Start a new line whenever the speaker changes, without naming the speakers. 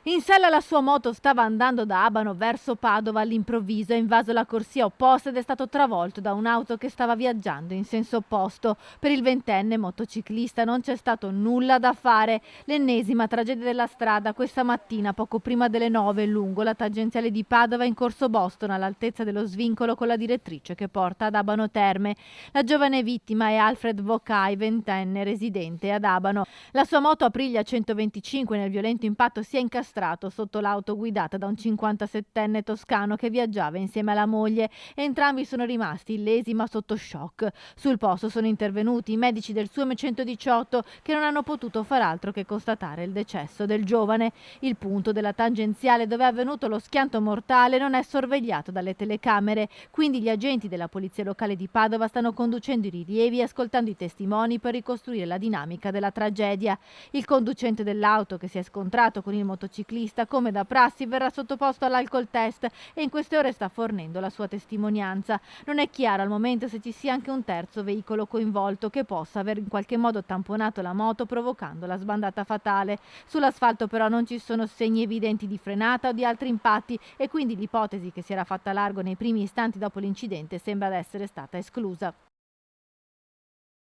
In sella la sua moto stava andando da Abano verso Padova, all'improvviso ha invaso la corsia opposta ed è stato travolto da un'auto che stava viaggiando in senso opposto. Per il ventenne motociclista non c'è stato nulla da fare. L'ennesima tragedia della strada questa mattina poco prima delle 9 lungo la tangenziale di Padova in corso Boston, all'altezza dello svincolo con la direttrice che porta ad Abano Terme. La giovane vittima è Alfred Vocai, ventenne, residente ad Abano. La sua moto Aprilia 125 nel violento impatto si è incastrato sotto l'auto guidata da un 57enne toscano che viaggiava insieme alla moglie. Entrambi sono rimasti illesi ma sotto shock. Sul posto sono intervenuti i medici del SUAM 118 che non hanno potuto far altro che constatare il decesso del giovane. Il punto della tangenziale dove è avvenuto lo schianto mortale non è sorvegliato dalle telecamere, quindi gli agenti della polizia locale di Padova stanno conducendo i rilievi e ascoltando i testimoni per ricostruire la dinamica della tragedia. Il conducente dell'auto che si è scontrato con il motociclista, come da prassi, verrà sottoposto all'alcol test e in queste ore sta fornendo la sua testimonianza. Non è chiaro al momento se ci sia anche un terzo veicolo coinvolto che possa aver in qualche modo tamponato la moto provocando la sbandata fatale. Sull'asfalto però non ci sono segni evidenti di frenata o di altri impatti e quindi l'ipotesi che si era fatta largo nei primi istanti dopo l'incidente sembra essere stata esclusa.